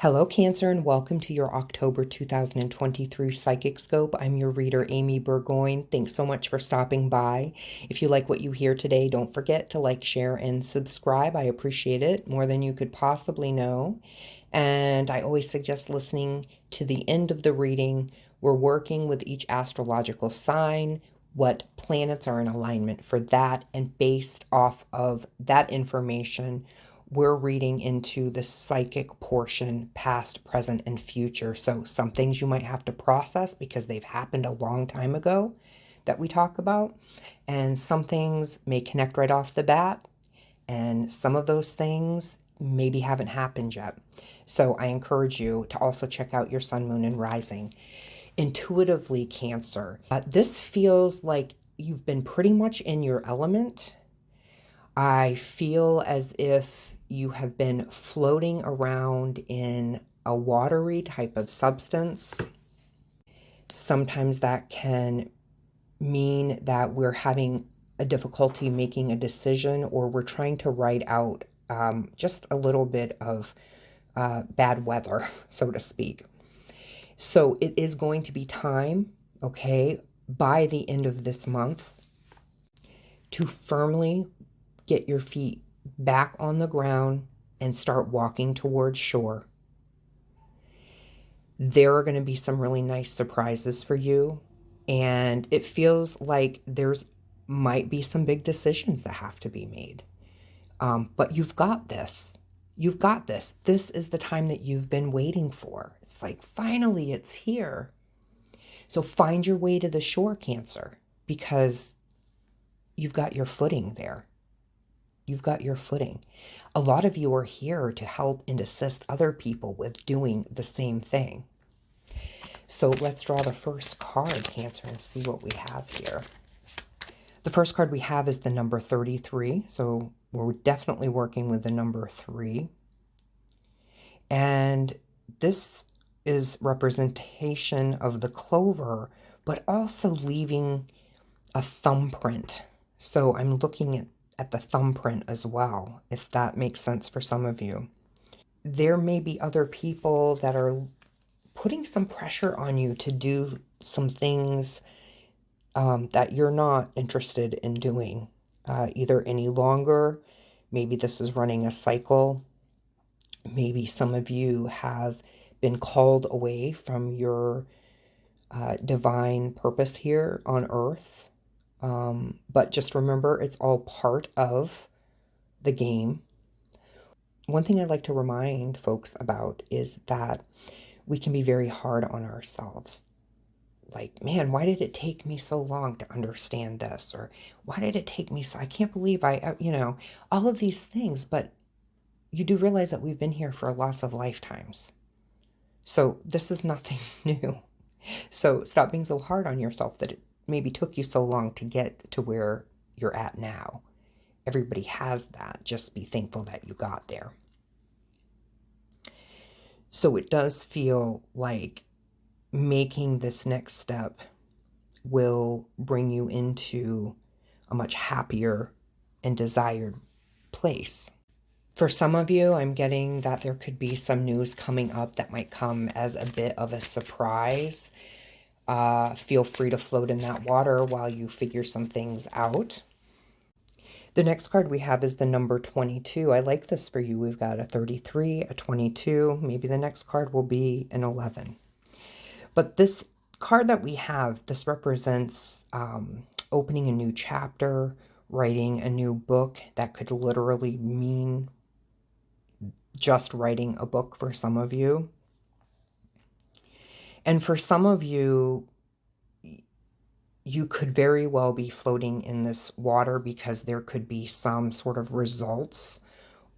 Hello, Cancer, and welcome to your October 2023 PsychicScope. I'm your reader, Amy Burgoyne. Thanks so much for stopping by. If you like what you hear today, don't forget to like, share, and subscribe. I appreciate it more than you could possibly know. And I always suggest listening to the end of the reading. We're working with each astrological sign, what planets are in alignment for that, and based off of that information, we're reading into the psychic portion, past, present, and future. So some things you might have to process because they've happened a long time ago that we talk about. And some things may connect right off the bat. And some of those things maybe haven't happened yet. So I encourage you to also check out your sun, moon, and rising. Intuitively, Cancer, this feels like you've been pretty much in your element. I feel as if you have been floating around in a watery type of substance. Sometimes that can mean that we're having a difficulty making a decision, or we're trying to ride out just a little bit of bad weather, so to speak. So it is going to be time, okay, by the end of this month to firmly get your feet back on the ground and start walking towards shore. There are going to be some really nice surprises for you. And it feels like there's might be some big decisions that have to be made. But you've got this. You've got this. This is the time that you've been waiting for. It's like, finally, it's here. So find your way to the shore, Cancer, because you've got your footing there. You've got your footing. A lot of you are here to help and assist other people with doing the same thing. So let's draw the first card, Cancer, and see what we have here. The first card we have is the number 33. So we're definitely working with the number 3. And this is representation of the clover, but also leaving a thumbprint. So I'm looking at the thumbprint as well, if that makes sense for some of you. There may be other people that are putting some pressure on you to do some things that you're not interested in doing either any longer. Maybe this is running a cycle. Maybe some of you have been called away from your divine purpose here on earth. But just remember, it's all part of the game. One thing I'd like to remind folks about is that we can be very hard on ourselves. Like, man, why did it take me so long to understand this? Or why did it take me so, I can't believe all of these things. But you do realize that we've been here for lots of lifetimes. So this is nothing new. So stop being so hard on yourself that it maybe took you so long to get to where you're at now. Everybody has that. Just be thankful that you got there. So it does feel like making this next step will bring you into a much happier and desired place. For some of you, I'm getting that there could be some news coming up that might come as a bit of a surprise. Feel free to float in that water while you figure some things out. The next card we have is the number 22. I like this for you. We've got a 33, a 22. Maybe the next card will be an 11. But this card that we have, this represents opening a new chapter, writing a new book. That could literally mean just writing a book for some of you. And for some of you, you could very well be floating in this water because there could be some sort of results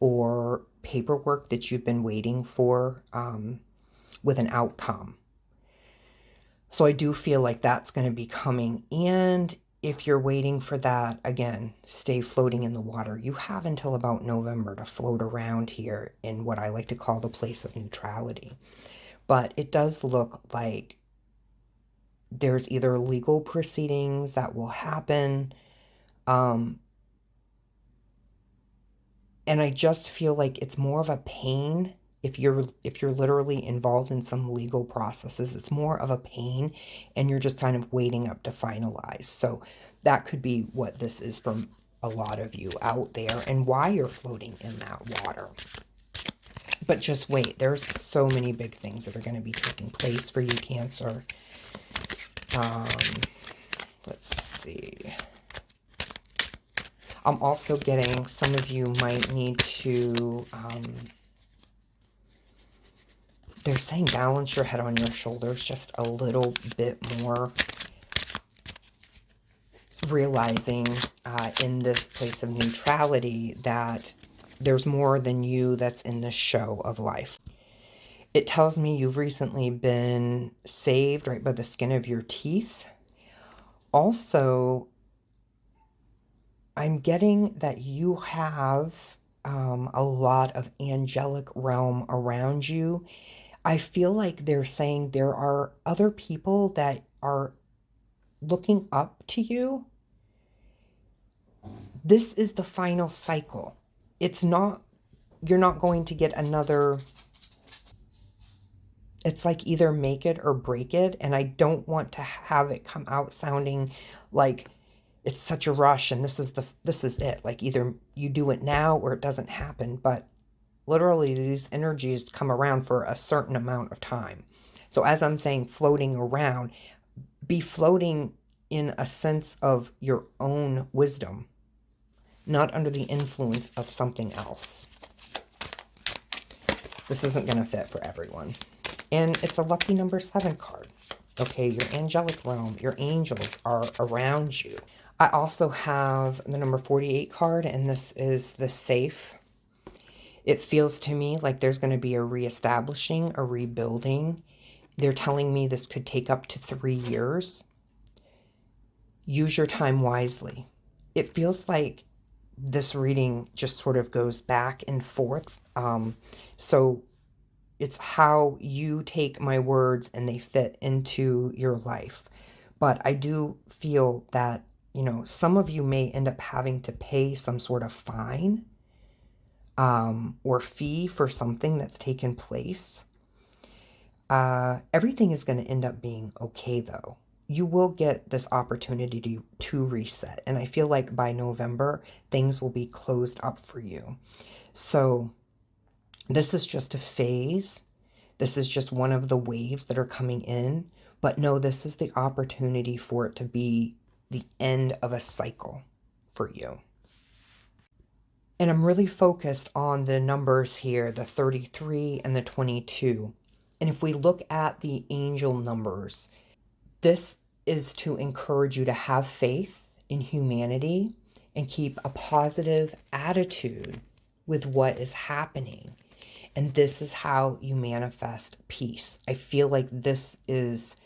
or paperwork that you've been waiting for with an outcome. So I do feel like that's going to be coming. And if you're waiting for that, again, stay floating in the water. You have until about November to float around here in what I like to call the place of neutrality. But it does look like there's either legal proceedings that will happen. And I just feel like it's more of a pain if you're literally involved in some legal processes, it's more of a pain and you're just kind of waiting up to finalize. So that could be what this is from a lot of you out there and why you're floating in that water. But just wait, there's so many big things that are going to be taking place for you, Cancer. Let's see. I'm also getting some of you might need to, they're saying balance your head on your shoulders just a little bit more. Realizing in this place of neutrality that there's more than you that's in the show of life. It tells me you've recently been saved right by the skin of your teeth. Also, I'm getting that you have a lot of angelic realm around you. I feel like they're saying there are other people that are looking up to you. This is the final cycle. It's not, you're not going to get another, it's like either make it or break it. And I don't want to have it come out sounding like it's such a rush and this is it. Like either you do it now or it doesn't happen. But literally these energies come around for a certain amount of time. So as I'm saying, floating around, be floating in a sense of your own wisdom, not under the influence of something else. This isn't going to fit for everyone. And it's a lucky number 7 card. Okay, your angelic realm, your angels are around you. I also have the number 48 card, and this is the safe. It feels to me like there's going to be a reestablishing, a rebuilding. They're telling me this could take up to 3 years. Use your time wisely. It feels like this reading just sort of goes back and forth. So it's how you take my words and they fit into your life. But I do feel that, you know, some of you may end up having to pay some sort of fine or fee for something that's taken place. Everything is going to end up being okay, though. You will get this opportunity to reset. And I feel like by November, things will be closed up for you. So this is just a phase. This is just one of the waves that are coming in. But no, this is the opportunity for it to be the end of a cycle for you. And I'm really focused on the numbers here, the 33 and the 22. And if we look at the angel numbers, this is to encourage you to have faith in humanity and keep a positive attitude with what is happening. And this is how you manifest peace. I feel like this is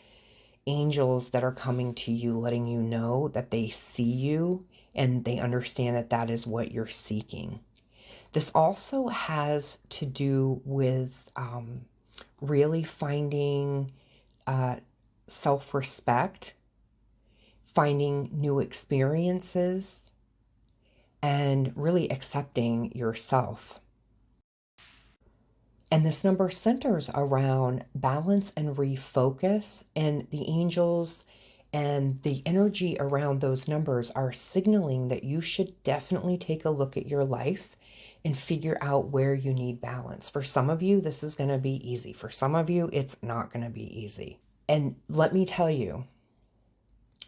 angels that are coming to you, letting you know that they see you and they understand that that is what you're seeking. This also has to do with really finding self-respect, finding new experiences, and really accepting yourself. And this number centers around balance and refocus, and the angels and the energy around those numbers are signaling that you should definitely take a look at your life and figure out where you need balance. For some of you, this is going to be easy. For some of you, it's not going to be easy. And let me tell you,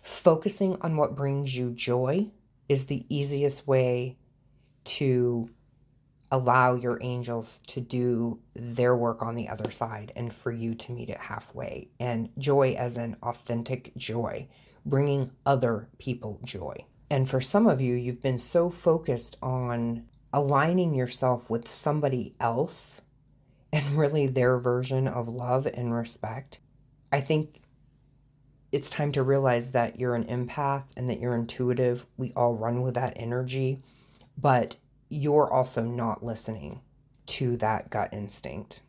focusing on what brings you joy is the easiest way to allow your angels to do their work on the other side and for you to meet it halfway. And joy as an authentic joy, bringing other people joy. And for some of you, you've been so focused on aligning yourself with somebody else and really their version of love and respect. I think it's time to realize that you're an empath and that you're intuitive. We all run with that energy, but you're also not listening to that gut instinct.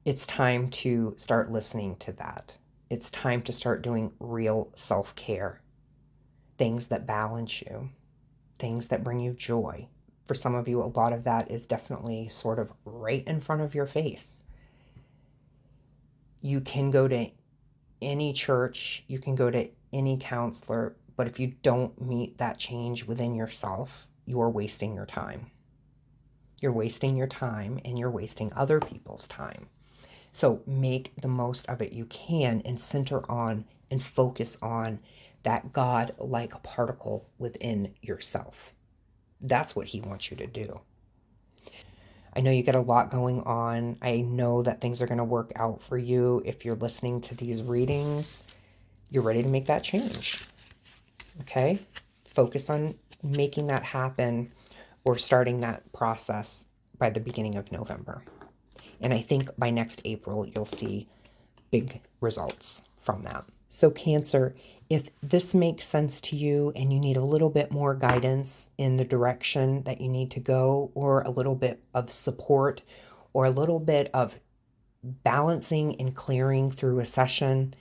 It's time to start listening to that. It's time to start doing real self-care. Things that balance you. Things that bring you joy. For some of you, a lot of that is definitely sort of right in front of your face. You can go to any church, you can go to any counselor, but if you don't meet that change within yourself, you're wasting your time. You're wasting your time and you're wasting other people's time. So make the most of it you can and center on and focus on that God-like particle within yourself. That's what he wants you to do. I know you get a lot going on. I know that things are going to work out for you. If you're listening to these readings, you're ready to make that change. Okay? Focus on making that happen or starting that process by the beginning of November. And I think by next April, you'll see big results from that. So Cancer, if this makes sense to you and you need a little bit more guidance in the direction that you need to go, or a little bit of support, or a little bit of balancing and clearing through a session,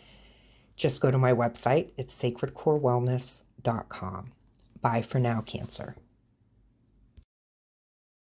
just go to my website. It's sacredcorewellness.com. Bye for now, Cancer.